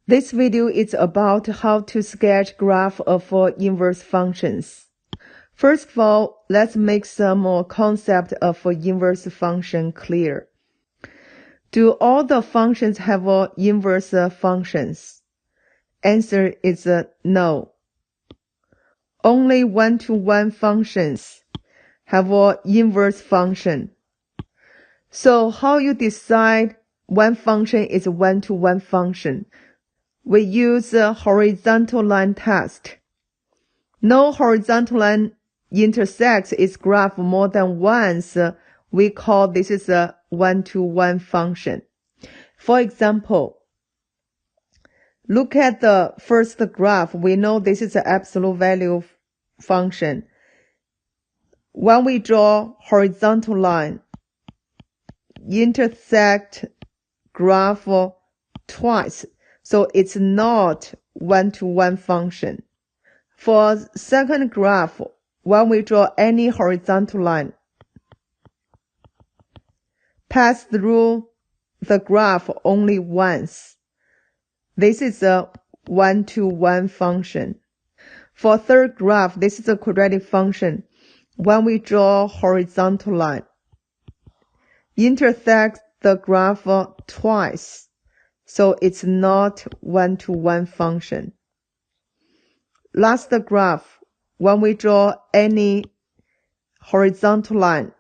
This video is about how to sketch graph of inverse functions. First of all, let's make some more concept of inverse function clear. Do all the functions have inverse functions? Answer is no. Only one-to-one functions have inverse function. So how you decide one function is a one-to-one function? We use a horizontal line test. No horizontal line intersects its graph more than once. We call this is a one-to-one function. For example, look at the first graph. We know this is an absolute value function. When we draw horizontal line, intersect graph twice. So it's not one-to-one function. For second graph, when we draw any horizontal line, pass through the graph only once. This is a one-to-one function. For third graph, this is a quadratic function. When we draw horizontal line, intersect the graph twice. So it's not one-to-one function. Last graph, when we draw any horizontal line,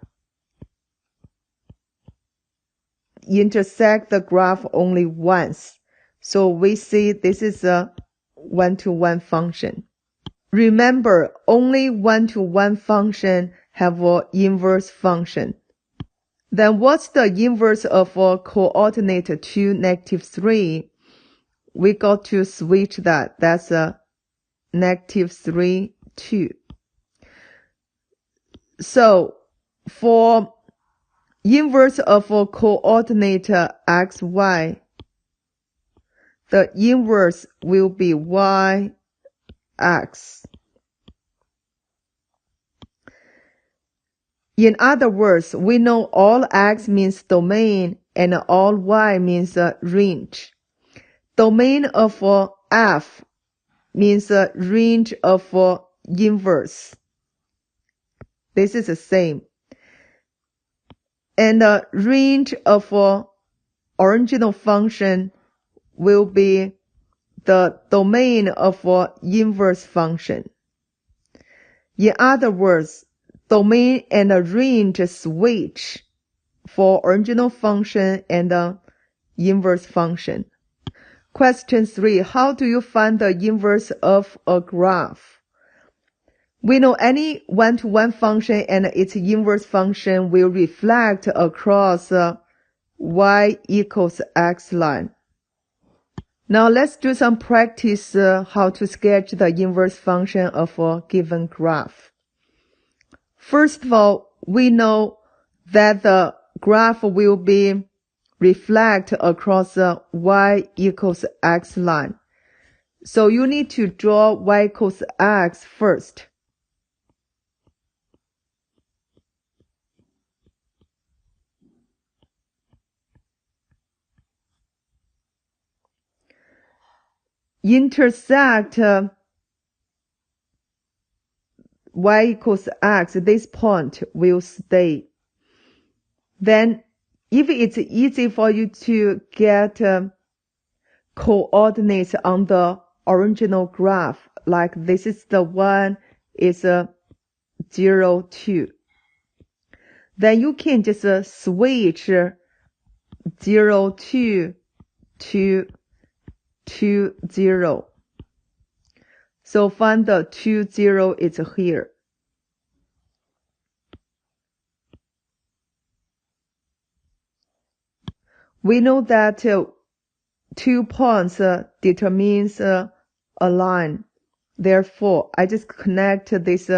intersect the graph only once. So we see this is a one-to-one function. Remember, only one-to-one function have an inverse function. Then what's the inverse of a coordinate 2, -3? We got to switch that. That's a -3, 2. So for inverse of a coordinate x, y, the inverse will be y, x. In other words, we know all x means domain and all y means range. Domain of f means range of inverse. This is the same. And the range of original function will be the domain of inverse function. In other words, domain and range switch for original function and inverse function. Question 3. How do you find the inverse of a graph? We know any one-to-one function and its inverse function will reflect across y equals x line. Now let's do some practice how to sketch the inverse function of a given graph. First of all, we know that the graph will be reflect across the y equals x line. So you need to draw y equals x first. Intersect y equals x, this point will stay. Then, if it's easy for you to get coordinates on the original graph, like this is the one, is 0, 2. Then you can just switch 0, 2 to 2, 0. So find the 2, 0 is here. We know that 2 points determines a line. Therefore, I just connect these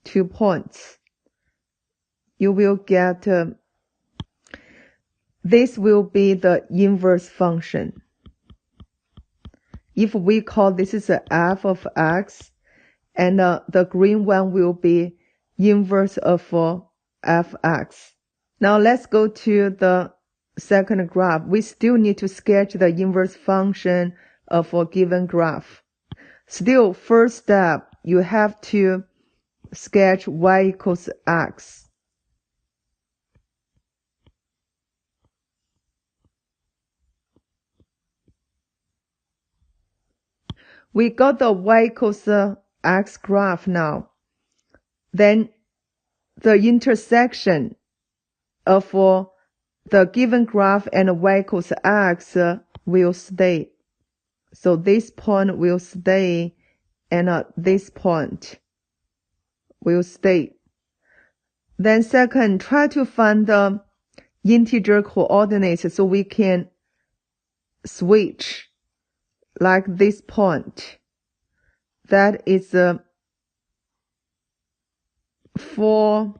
2 points. You will get, this will be the inverse function. If we call this is f of x, and the green one will be inverse of fx. Now let's go to the second graph. We still need to sketch the inverse function of a given graph. Still, first step, you have to sketch y equals x. We got the y equals x graph now. Then the intersection of the given graph and y equals x will stay. So this point will stay and this point will stay. Then second, try to find the integer coordinates so we can switch like this point. That is 4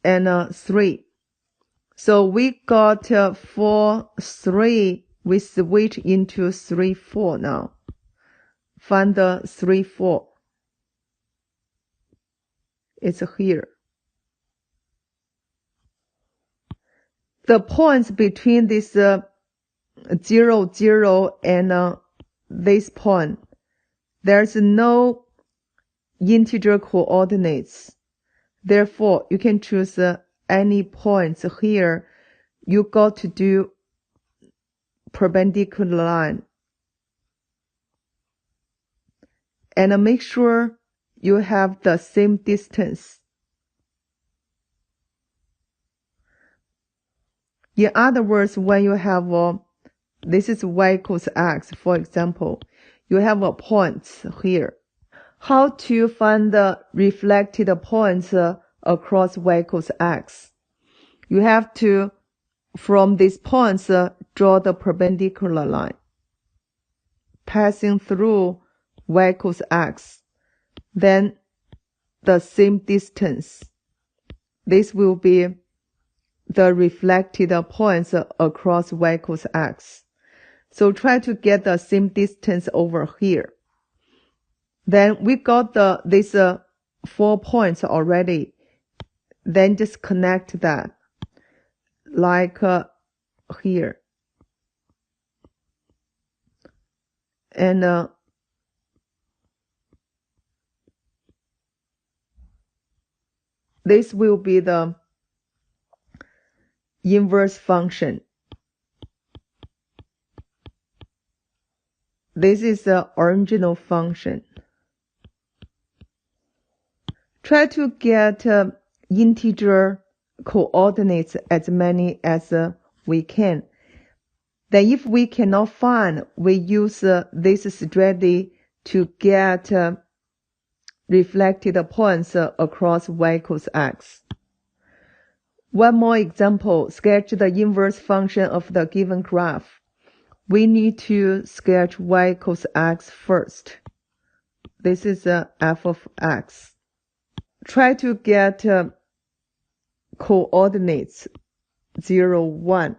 and 3. So we got 4, 3. We switch into 3, 4 now. Find the 3, 4. It's here. The points between this 0, 0 and this point, there's no integer coordinates. Therefore, you can choose any points here. You got to do perpendicular line. And make sure you have the same distance. In other words, when you have this is y equals x, for example, you have a point here. How to find the reflected points across y equals x? You have to, from these points, draw the perpendicular line passing through y equals x. Then the same distance. This will be the reflected points across y equals x. So try to get the same distance over here. Then we got these 4 points already. Then just connect that like here. And this will be the inverse function. This is the original function. Try to get integer coordinates as many as we can. Then if we cannot find, we use this strategy to get reflected points across y equals x. One more example, sketch the inverse function of the given graph. We need to sketch y equals x first. This is f of x. Try to get coordinates 0, 1.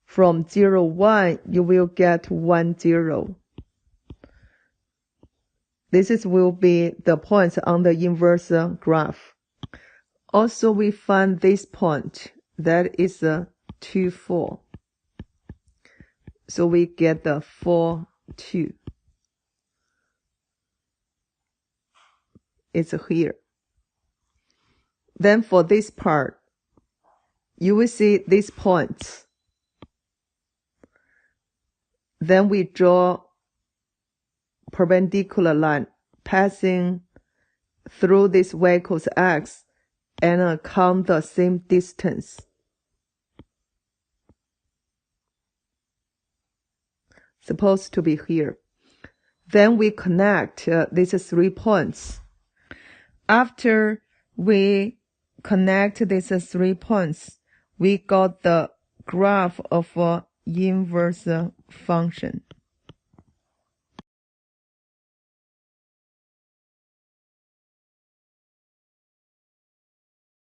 From 0, 1, you will get 1, 0. This will be the points on the inverse graph. Also, we find this point. That is 2, 4. So we get the 4, 2. It's here. Then for this part, you will see these points. Then we draw perpendicular line passing through this y equals x and count the same distance. Supposed to be here. Then we connect these 3 points. After we connect these 3 points, we got the graph of inverse function.